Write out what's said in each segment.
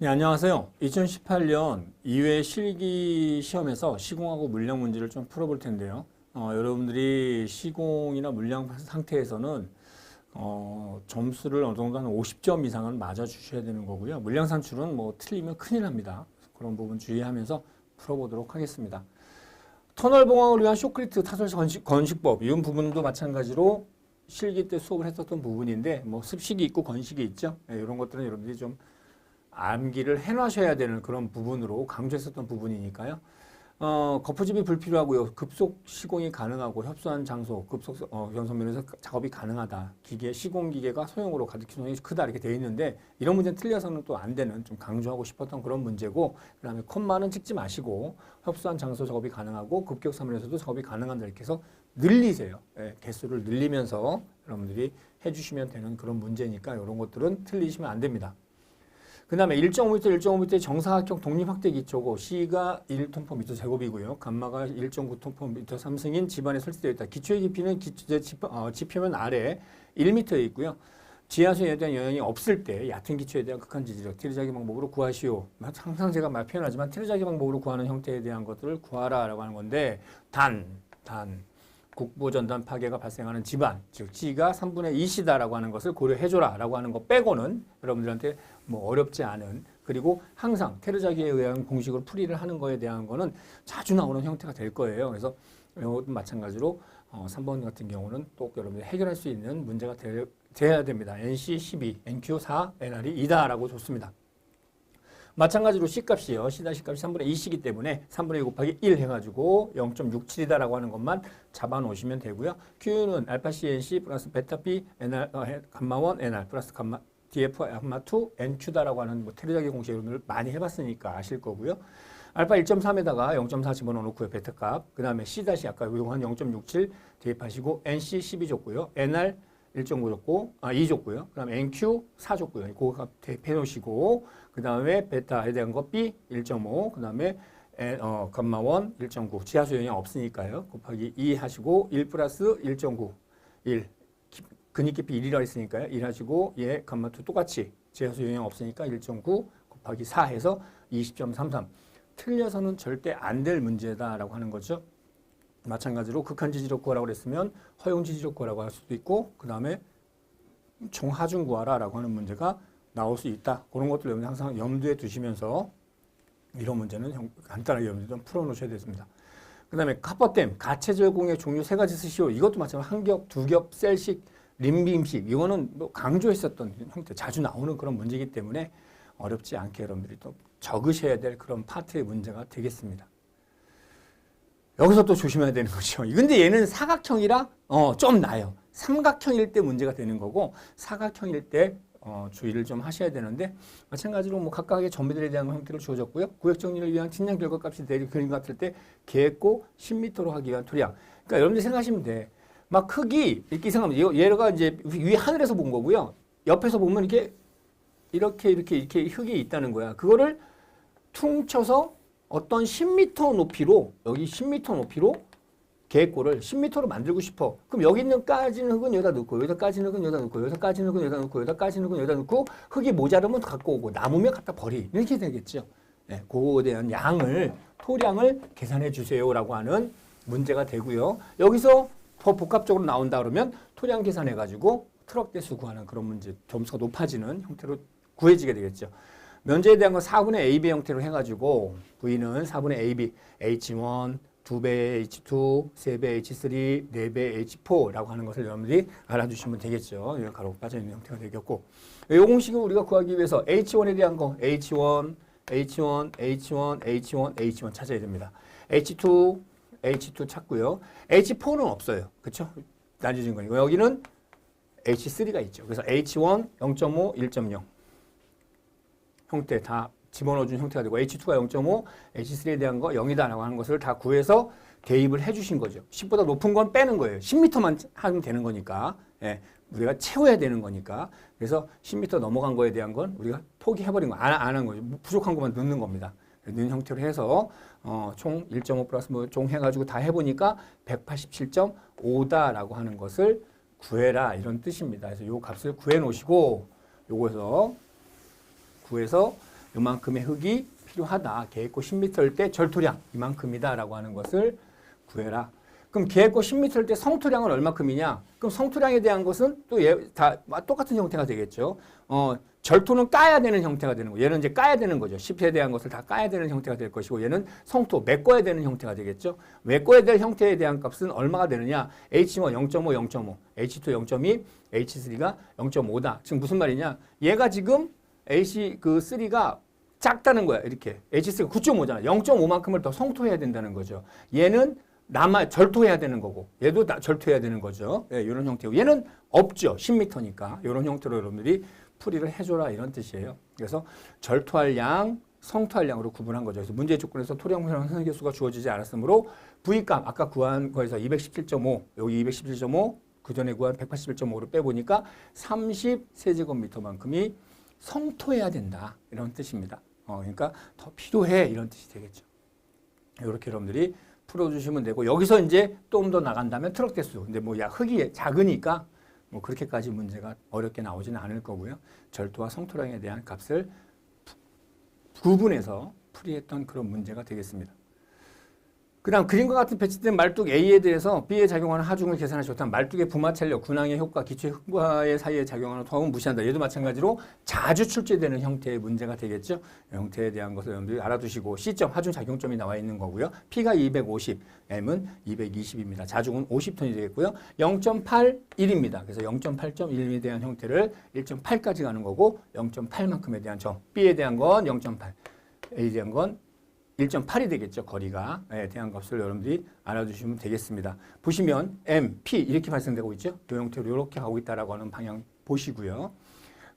네, 안녕하세요. 2018년 2회 실기 시험에서 시공하고 물량 문제를 좀 풀어볼 텐데요. 여러분들이 시공이나 물량 상태에서는 점수를 어느 정도 한 50점 이상은 맞아주셔야 되는 거고요. 물량 산출은 뭐 틀리면 큰일 납니다. 그런 부분 주의하면서 풀어보도록 하겠습니다. 터널 봉황을 위한 쇼크리트 타설 건식법 이런 부분도 마찬가지로 실기 때 수업을 했었던 부분인데 뭐 습식이 있고 건식이 있죠. 네, 이런 것들은 여러분들이 좀 암기를 해놔셔야 되는 그런 부분으로 강조했었던 부분이니까요. 거푸집이 불필요하고요. 급속 시공이 가능하고 협소한 장소, 급속 연소면에서 작업이 가능하다. 기계, 시공기계가 소형으로 가득 기능이 크다 이렇게 되어 있는데 이런 문제는 틀려서는 또 안 되는 좀 강조하고 싶었던 그런 문제고 그다음에 콤마는 찍지 마시고 협소한 장소 작업이 가능하고 급격사면에서도 작업이 가능한다 이렇게 해서 늘리세요. 네, 개수를 늘리면서 여러분들이 해주시면 되는 그런 문제니까 이런 것들은 틀리시면 안 됩니다. 그 다음에 1.5m, 1.5m의 정사각형 독립확대 기초고 C가 1톤퍼미터 제곱이고요. 감마가 1.9톤퍼미터 3승인 집안에 설치되어 있다. 기초의 깊이는 지표면 아래 1m에 있고요. 지하수에 대한 영향이 없을 때 얕은 기초에 대한 극한 지지력, 트리자기 방법으로 구하시오. 항상 제가 말 표현하지만 트리자기 방법으로 구하는 형태에 대한 것들을 구하라라고 하는 건데 단 국부전단 파괴가 발생하는 집안, 즉 G가 3분의 2시다라고 하는 것을 고려해줘라라고 하는 것 빼고는 여러분들한테 뭐 어렵지 않은 그리고 항상 테르자기에 의한 공식으로 풀이를 하는 거에 대한 거는 자주 나오는 형태가 될 거예요. 그래서 이것도 마찬가지로 3번 같은 경우는 또 여러분들이 해결할 수 있는 문제가 돼야 됩니다. NC 12, NQ 4, NR이 2다라고 줬습니다. 마찬가지로 C값이요. C-값이 3분의 2시기 때문에 3분의 2 곱하기 1 해가지고 0.67이다라고 하는 것만 잡아놓으시면 되고요. Q는 알파 CNC 플러스 베타 B NR, 감마 1 NR 플러스 감마 DF 감마 2 NQ다라고 하는 뭐 테르자기 공식을 많이 해봤으니까 아실 거고요. 알파 1.3에다가 0.4 집어넣어놓고요. 베타값. 그 다음에 C 다시 아까 이용한 0.67 대입하시고 NC 12 줬고요. NR 1.9 줬고, 2 줬고요. 그 다음에 NQ 4 줬고요. 그거 값 대입해 놓으시고, 그 다음에 베타에 대한 거 B 1.5, 그 다음에 감마 1 1.9. 지하수 영향 없으니까요. 곱하기 2 하시고, 1 플러스 1.9, 1. 근입 깊이 1이라 했으니까요. 1 하시고, 예, 감마 2 똑같이 지하수 영향 없으니까 1.9 곱하기 4 해서 20.33. 틀려서는 절대 안 될 문제다라고 하는 거죠. 마찬가지로 극한 지지력 구하라고 그랬으면 허용 지지력 구하라고 할 수도 있고 그 다음에 총하중 구하라라고 하는 문제가 나올 수 있다. 그런 것들 여러분 항상 염두에 두시면서 이런 문제는 간단하게 여러분들 좀 풀어놓으셔야 되겠습니다. 그 다음에 카퍼댐, 가채절 공의 종류 3가지 쓰시오. 이것도 마찬가지로 한 겹, 두 겹, 셀식, 림빔식 이거는 뭐 강조했었던 형태 자주 나오는 그런 문제이기 때문에 어렵지 않게 여러분들이 또 적으셔야 될 그런 파트의 문제가 되겠습니다. 여기서 또 조심해야 되는 거죠. 근데 얘는 사각형이라 좀 나요. 삼각형일 때 문제가 되는 거고 사각형일 때 주의를 좀 하셔야 되는데 마찬가지로 뭐 각각의 점들에 대한 형태를 주어졌고요. 구획 정리를 위한 측량 결과값이 대립 그림 같을 때 계획고 10m로 하기 위한 토량. 그러니까 여러분들 생각하시면 돼. 막 크기 이렇게 생각하면 얘가 이제 위에 하늘에서 본 거고요. 옆에서 보면 이렇게 흙이 있다는 거야. 그거를 퉁쳐서 어떤 10m 높이로 여기 10m 높이로 계획고를 10m로 만들고 싶어. 그럼 여기 있는 까지는 흙은 여기다 넣고 여기다 까지는 흙은 여기다 넣고 여기다 까지는 흙은 여기다 넣고 여기다 까지는 흙은 여기다 넣고 흙이 모자르면 갖고 오고 남으면 갖다 버리. 이렇게 되겠죠. 네, 그거에 대한 토량을 계산해 주세요라고 하는 문제가 되고요. 여기서 더 복합적으로 나온다 그러면 토량 계산해 가지고 트럭 대수 구하는 그런 문제 점수가 높아지는 형태로 구해지게 되겠죠. 면제에 대한 건 4분의 AB 형태로 해가지고 V는 4분의 AB, H1, 2배 H2, 3배 H3, 4배 H4라고 하는 것을 여러분들이 알아주시면 되겠죠. 이런 가로 빠져있는 형태가 되겠고 이 공식을 우리가 구하기 위해서 H1에 대한 거 H1, H1, H1, H1, H1 찾아야 됩니다. H2, H2 찾고요. H4는 없어요. 그렇죠? 나뉘어진 거니까 여기는 H3가 있죠. 그래서 H1, 0.5, 1.0 형태 다 집어넣어준 형태가 되고 H2가 0.5, H3에 대한 거 0이다라고 하는 것을 다 구해서 대입을 해주신 거죠. 10보다 높은 건 빼는 거예요. 10m만 하면 되는 거니까 우리가 채워야 되는 거니까 그래서 10m 넘어간 거에 대한 건 우리가 포기해버린 거 안 한 거죠. 부족한 것만 넣는 겁니다. 넣는 형태로 해서 총 1.5 플러스 총 해가지고 다 해보니까 187.5다라고 하는 것을 구해라 이런 뜻입니다. 그래서 요 값을 구해 놓으시고 요거에서 구해서 이만큼의 흙이 필요하다. 계획고 10m일 때 절토량 이만큼이다라고 하는 것을 구해라. 그럼 계획고 10m일 때 성토량은 얼마큼이냐? 그럼 성토량에 대한 것은 또 다 똑같은 형태가 되겠죠. 절토는 까야 되는 형태가 되는 거예요. 얘는 이제 까야 되는 거죠. 10에 대한 것을 다 까야 되는 형태가 될 것이고 얘는 성토, 메꿔야 되는 형태가 되겠죠. 메꿔야 될 형태에 대한 값은 얼마가 되느냐? H1 0.5, 0.5, H2 0.2, H3가 0.5다. 지금 무슨 말이냐? 얘가 지금 H3가 작다는 거야. 이렇게. H3가 9.5잖아. 0.5만큼을 더 성토해야 된다는 거죠. 얘는 절토해야 되는 거고 얘도 다 절토해야 되는 거죠. 예, 이런 형태고 얘는 없죠. 10m니까. 이런 형태로 여러분들이 풀이를 해줘라 이런 뜻이에요. 그래서 절토할 양, 성토할 양으로 구분한 거죠. 그래서 문제 조건에서 토량 현상 개수가 주어지지 않았으므로 V값 아까 구한 거에서 217.5 여기 217.5 그 전에 구한 181.5로 빼보니까 30세제곱미터만큼이 성토해야 된다 이런 뜻입니다. 그러니까 더 필요해 이런 뜻이 되겠죠. 이렇게 여러분들이 풀어주시면 되고 여기서 이제 좀 더 나간다면 트럭 대수. 근데 뭐 흙이 작으니까 뭐 그렇게까지 문제가 어렵게 나오지는 않을 거고요. 절토와 성토량에 대한 값을 구분해서 풀이했던 그런 문제가 되겠습니다. 그 다음 그림과 같은 배치된 말뚝 A에 대해서 B에 작용하는 하중을 계산하지 못한 말뚝의 부마 찰력, 군항의 효과, 기초의 흙과의 사이에 작용하는 토합은 무시한다. 얘도 마찬가지로 자주 출제되는 형태의 문제가 되겠죠. 형태에 대한 것을 여러분들이 알아두시고 C점, 하중 작용점이 나와 있는 거고요. P가 250, M은 220입니다. 자중은 50톤이 되겠고요. 0.81입니다. 그래서 0.8.1에 대한 형태를 1.8까지 가는 거고 0.8만큼에 대한 점, B에 대한 건 0.8, A에 대한 건 1.8이 되겠죠. 거리가 대한 값을 여러분들이 알아두시면 되겠습니다. 보시면 M, P 이렇게 발생되고 있죠. 이 형태로 이렇게 가고 있다라고 하는 방향 보시고요.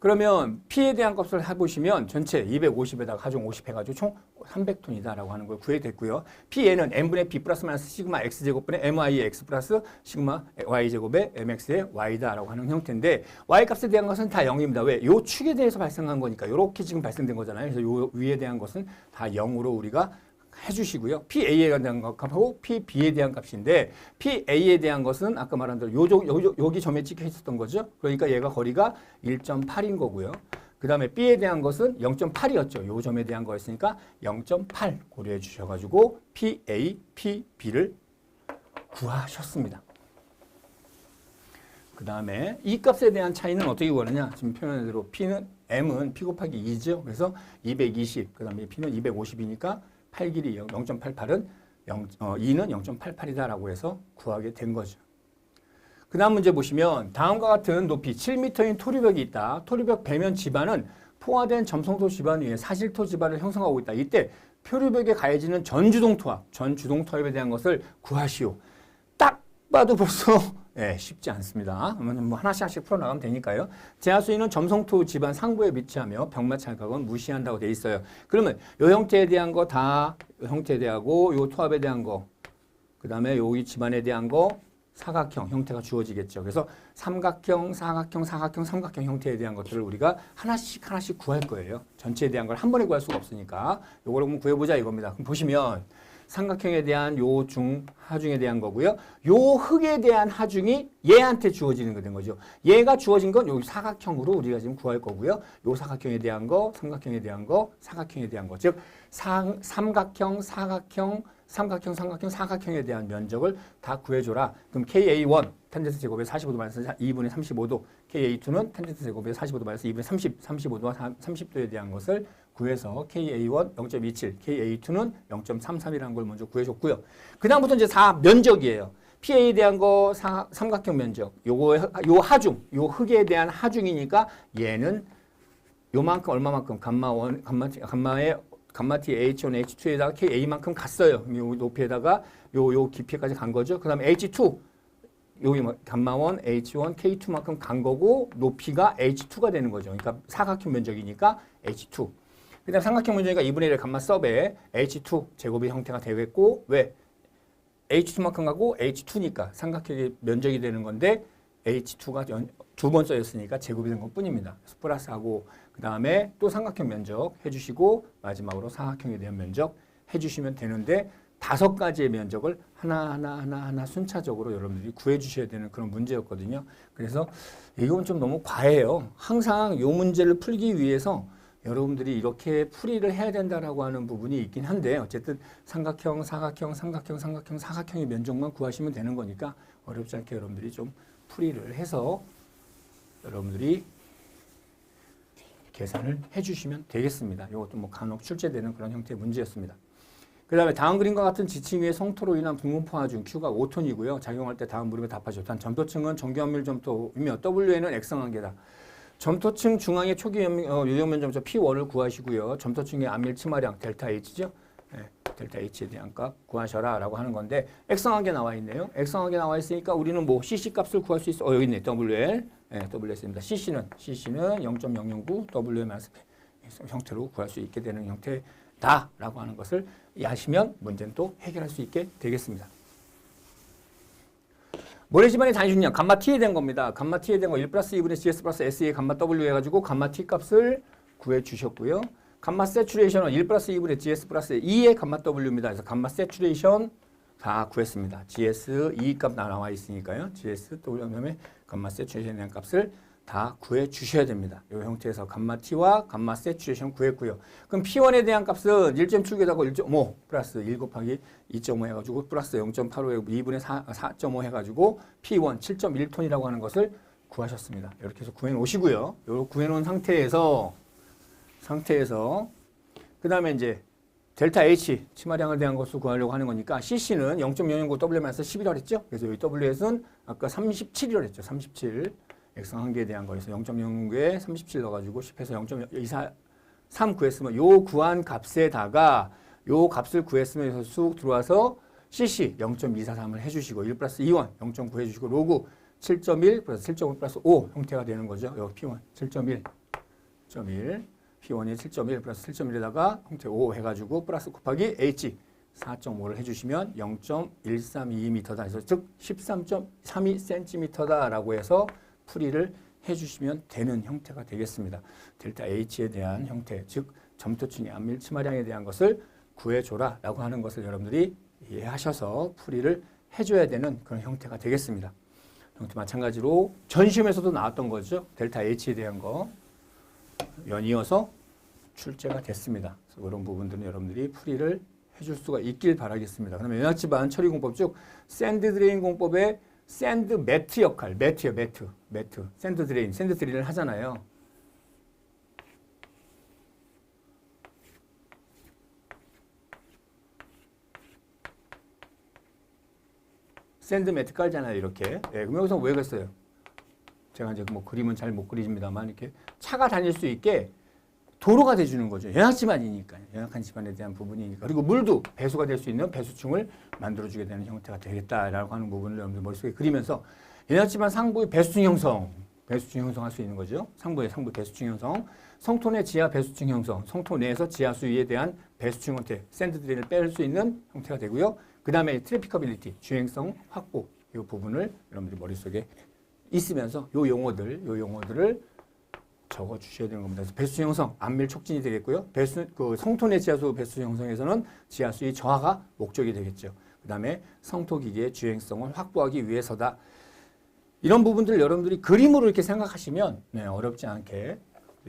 그러면 P에 대한 값을 해보시면 전체 250에다가 하중 50 해가지고 총 300톤이다라고 하는 걸 구해냈고요. P에는 M분의 B 플러스 마이너스 시그마 X제곱분의 MI의 X 플러스 시그마 Y제곱의 MX의 Y다라고 하는 형태인데 Y 값에 대한 것은 다 0입니다. 왜? 요 축에 대해서 발생한 거니까 이렇게 지금 발생된 거잖아요. 그래서 요 위에 대한 것은 다 0으로 우리가 해주시고요. PA에 대한 값하고 PB에 대한 값인데 PA에 대한 것은 아까 말한 대로 여기 점에 찍혀 있었던 거죠. 그러니까 얘가 거리가 1.8인 거고요. 그 다음에 B에 대한 것은 0.8이었죠. 요 점에 대한 거였으니까 0.8 고려해 주셔가지고 PA, PB를 구하셨습니다. 그 다음에 이 값에 대한 차이는 어떻게 구하느냐. 지금 표현한 대로 M은 P 곱하기 2죠. 그래서 220, 그 다음에 P는 250이니까 8 길이 0.88은 2는 0.88이다라고 해서 구하게 된 거죠. 그 다음 문제 보시면 다음과 같은 높이 7m인 토류벽이 있다. 토류벽 배면 지반은 포화된 점성토 지반 위에 사실토 지반을 형성하고 있다. 이때 표류벽에 가해지는 전주동토합에 대한 것을 구하시오. 딱 봐도 벌써 쉽지 않습니다. 뭐 하나씩 풀어나가면 되니까요. 제하수인은 점성토 지반 상부에 위치하며 벽마 찰각은 무시한다고 돼 있어요. 그러면 이 형태에 대한 거 다 형태에 대하고 이 토합에 대한 거, 그 다음에 여기 지반에 대한 거 사각형 형태가 주어지겠죠. 그래서 삼각형, 사각형, 삼각형 형태에 대한 것들을 우리가 하나씩 구할 거예요. 전체에 대한 걸 한 번에 구할 수가 없으니까 요거를 한번 구해보자 이겁니다. 그럼 보시면 삼각형에 대한 요 하중에 대한 거고요. 요 흙에 대한 하중이 얘한테 주어지는 거 된 거죠. 얘가 주어진 건 여기 사각형으로 우리가 지금 구할 거고요. 요 사각형에 대한 거, 삼각형에 대한 거, 사각형에 대한 거. 즉 삼각형, 사각형에 대한 면적을 다 구해줘라. 그럼 KA1 탄젠트 제곱에 45도 마이너스 2분의 35도, KA2는 탄젠트 제곱에 45도 마이너스 2분의 35도와 30도에 대한 것을 구해서 KA1 0.27, KA2는 0.33이라는 걸 먼저 구해줬고요. 그 다음부터 이제 면적이에요. PA에 대한 거 삼각형 면적, 요 하중, 요 흙에 대한 하중이니까 얘는 요만큼 얼마만큼 감마의 감마T H1, H2에다가 KA만큼 갔어요. 요 높이에다가 요 깊이까지 간 거죠. 그 다음에 H2, 여기 감마1, H1, K2만큼 간 거고 높이가 H2가 되는 거죠. 그러니까 사각형 면적이니까 H2. 그 다음 삼각형 면적이니까 2분의 1 감마 서브에 H2 제곱의 형태가 되겠고 왜? H2만큼 가고 H2니까 삼각형의 면적이 되는 건데 H2가 두 번 써였으니까 제곱이 된 것 뿐입니다. 그래서 플러스하고 그 다음에 또 삼각형 면적 해주시고 마지막으로 사각형에 대한 면적 해주시면 되는데 5가지의 면적을 하나 순차적으로 여러분들이 구해주셔야 되는 그런 문제였거든요. 그래서 이건 좀 너무 과해요. 항상 이 문제를 풀기 위해서 여러분들이 이렇게 풀이를 해야 된다라고 하는 부분이 있긴 한데 어쨌든 삼각형, 사각형, 삼각형, 삼각형, 사각형의 면적만 구하시면 되는 거니까 어렵지 않게 여러분들이 좀 풀이를 해서 여러분들이 계산을 해주시면 되겠습니다. 이것도 뭐 간혹 출제되는 그런 형태의 문제였습니다. 그 다음에 다음 그림과 같은 지층 위에 성토로 인한 분문포 하중 Q가 5톤이고요. 작용할 때 다음 물음에 답하죠. 단 점토층은 정규함밀 점토이며 W에는 X항계다. 점토층 중앙의 초기 유형면 점토 P1을 구하시고요. 점토층의 암밀 치마량 델타 H죠. 네, 델타 H에 대한 값 구하셔라 라고 하는 건데 X항계 나와 있네요. X항계 나와 있으니까 우리는 뭐 CC 값을 구할 수 있어. 여기 있네. WL. 네, WS입니다. CC는 0.009 WL 형태로 구할 수 있게 되는 형태다라고 하는 것을 아시면 문제는 또 해결할 수 있게 되겠습니다. 모래지반의 단순량, 감마 t에 대한 겁니다. 감마 t에 대한 거 1 플러스 2분의 gs 플러스 s의 감마 w 해가지고 감마 t 값을 구해 주셨고요. 감마 세츄레이션은 1 플러스 2분의 gs 플러스 2의 감마 w입니다. 그래서 감마 세츄레이션 다 구했습니다. gs 2 값 나와 있으니까요. gs w 그다음에 감마 세츄레이션에 대한 값을 다 구해 주셔야 됩니다. 이 형태에서 감마 t와 감마 세츄레이션 구했고요. 그럼 P1에 대한 값은 1.7곱하고 1.5 플러스 1 곱하기 2.5 해가지고 플러스 0.85에 2분의 4.5 해가지고 P1 7.1톤이라고 하는 것을 구하셨습니다. 이렇게 해서 구해 놓으시고요. 요 구해 놓은 상태에서 그 다음에 이제 델타 H 치마량에 대한 것을 구하려고 하는 거니까 CC는 0.009 W-11이라고 했죠. 그래서 여기 WS는 아까 37이라고 했죠. 37. X항계에 대한 거에서 0.09에 37 넣어가지고 10해서 0.243 구했으면 요 구한 값에다가 요 값을 구했으면 여기서 쑥 들어와서 CC 0.243을 해주시고 1 플러스 2원 0.9 해주시고 로그 7.1 플러스 7.5 플러스 5 형태가 되는 거죠. 여기 P1 7.1 P1이 7.1 플러스 7.1에다가 형태 5 해가지고 플러스 곱하기 H 4.5를 해주시면 0.132m다. 그래서 즉 13.32cm다라고 해서 풀이를 해주시면 되는 형태가 되겠습니다. 델타 H에 대한 형태, 즉 점토층의 암밀 치마량에 대한 것을 구해줘라 라고 하는 것을 여러분들이 이해하셔서 풀이를 해줘야 되는 그런 형태가 되겠습니다. 형태 마찬가지로 전시험에서도 나왔던 거죠. 델타 H에 대한 거 연이어서 출제가 됐습니다. 그래서 그런 부분들은 여러분들이 풀이를 해줄 수가 있길 바라겠습니다. 그다음에 연합지반 처리 공법 중 샌드 드레인 공법의 샌드 매트 역할, 매트, 샌드 드레인을 하잖아요. 샌드 매트 깔잖아요, 이렇게. 예, 그럼 여기서 왜 그랬어요? 제가 이제 뭐 그림은 잘 못 그리십니다만 이렇게 차가 다닐 수 있게 도로가 돼주는 거죠. 연합지반이니까요. 연합한 집안에 대한 부분이니까. 그리고 물도 배수가 될 수 있는 배수층을 만들어주게 되는 형태가 되겠다라고 하는 부분을 여러분들 머릿속에 그리면서 연합지반 상부의 배수층 형성할 수 있는 거죠. 상부 배수층 형성, 성토 내 지하 배수층 형성, 성토 내에서 지하 수위에 대한 배수층 형태, 샌드 드레인을 뺄 수 있는 형태가 되고요. 그 다음에 트래피커빌리티, 주행성 확보 이 부분을 여러분들이 머릿속에 있으면서 요 용어들을 적어 주셔야 되는 겁니다. 그래서 배수 형성, 암밀 촉진이 되겠고요. 성토 내 지하수 배수 형성에서는 지하수의 저하가 목적이 되겠죠. 그 다음에 성토 기계의 주행성을 확보하기 위해서다. 이런 부분들 여러분들이 그림으로 이렇게 생각하시면 어렵지 않게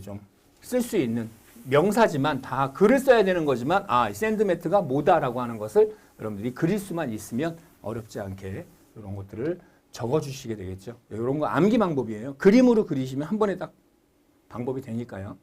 좀 쓸 수 있는 명사지만 다 글을 써야 되는 거지만 샌드매트가 뭐다라고 하는 것을 여러분들이 그릴 수만 있으면 어렵지 않게 이런 것들을 적어 주시게 되겠죠. 이런 거 암기 방법이에요. 그림으로 그리시면 한 번에 딱 방법이 되니까요.